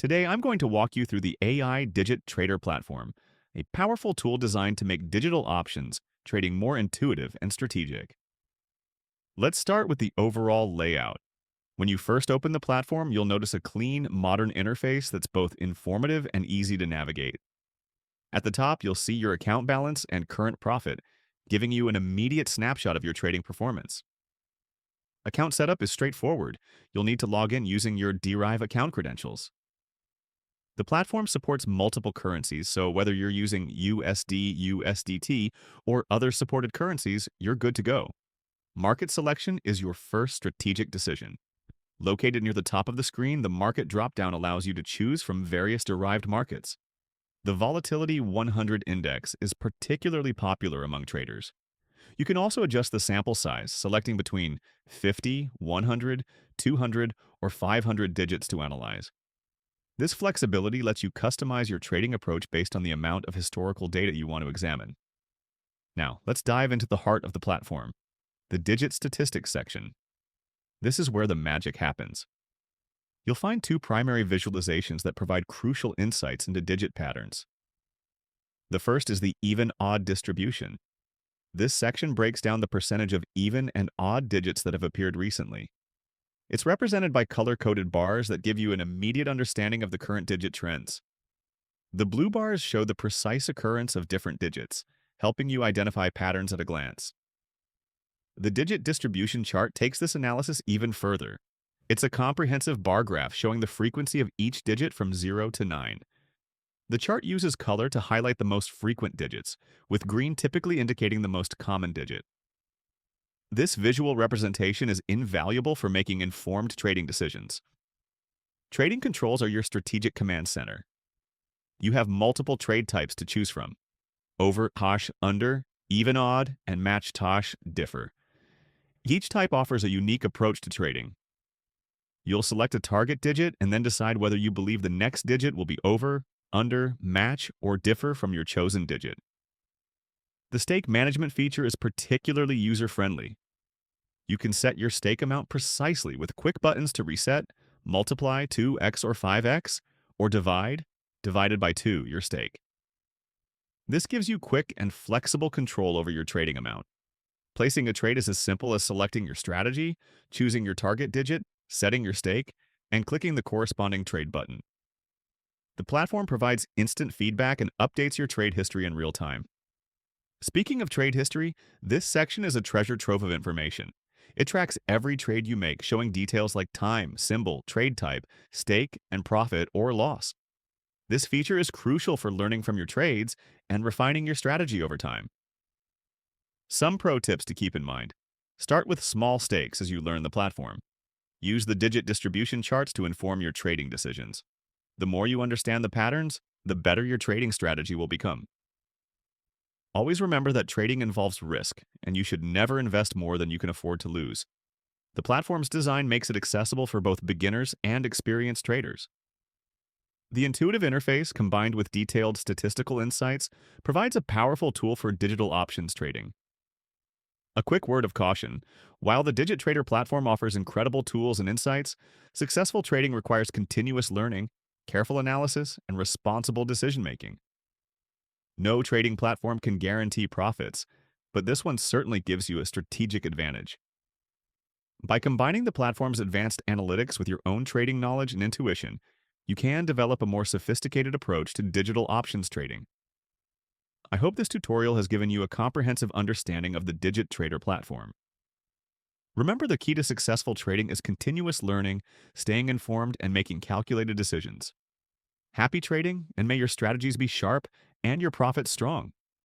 Today, I'm going to walk you through the AI Digit Trader platform, a powerful tool designed to make digital options trading more intuitive and strategic. Let's start with the overall layout. When you first open the platform, you'll notice a clean, modern interface that's both informative and easy to navigate. At the top, you'll see your account balance and current profit, giving you an immediate snapshot of your trading performance. Account setup is straightforward. You'll need to log in using your Deriv account credentials. The platform supports multiple currencies, so whether you're using USD, USDT, or other supported currencies, you're good to go. Market selection is your first strategic decision. Located near the top of the screen, the market dropdown allows you to choose from various derived markets. The Volatility 100 Index is particularly popular among traders. You can also adjust the sample size, selecting between 50, 100, 200, or 500 digits to analyze. This flexibility lets you customize your trading approach based on the amount of historical data you want to examine. Now, let's dive into the heart of the platform, the Digit Statistics section. This is where the magic happens. You'll find two primary visualizations that provide crucial insights into digit patterns. The first is the even-odd distribution. This section breaks down the percentage of even and odd digits that have appeared recently. It's represented by color-coded bars that give you an immediate understanding of the current digit trends. The blue bars show the precise occurrence of different digits, helping you identify patterns at a glance. The digit distribution chart takes this analysis even further. It's a comprehensive bar graph showing the frequency of each digit from 0 to 9. The chart uses color to highlight the most frequent digits, with green typically indicating the most common digit. This visual representation is invaluable for making informed trading decisions. Trading controls are your strategic command center. You have multiple trade types to choose from. Over, tosh, under, even odd, and match tosh differ. Each type offers a unique approach to trading. You'll select a target digit and then decide whether you believe the next digit will be over, under, match, or differ from your chosen digit. The stake management feature is particularly user-friendly. You can set your stake amount precisely with quick buttons to reset, multiply 2x or 5x, or divided by 2 your stake. This gives you quick and flexible control over your trading amount. Placing a trade is as simple as selecting your strategy, choosing your target digit, setting your stake, and clicking the corresponding trade button. The platform provides instant feedback and updates your trade history in real time. Speaking of trade history, this section is a treasure trove of information. It tracks every trade you make, showing details like time, symbol, trade type, stake, and profit or loss. This feature is crucial for learning from your trades and refining your strategy over time. Some pro tips to keep in mind. Start with small stakes as you learn the platform. Use the digit distribution charts to inform your trading decisions. The more you understand the patterns, the better your trading strategy will become. Always remember that trading involves risk, and you should never invest more than you can afford to lose. The platform's design makes it accessible for both beginners and experienced traders. The intuitive interface, combined with detailed statistical insights, provides a powerful tool for digital options trading. A quick word of caution. While the Digit Trader platform offers incredible tools and insights, successful trading requires continuous learning, careful analysis, and responsible decision-making. No trading platform can guarantee profits, but this one certainly gives you a strategic advantage. By combining the platform's advanced analytics with your own trading knowledge and intuition, you can develop a more sophisticated approach to digital options trading. I hope this tutorial has given you a comprehensive understanding of the Digit Trader platform. Remember, the key to successful trading is continuous learning, staying informed, and making calculated decisions. Happy trading, and may your strategies be sharp and your profits strong.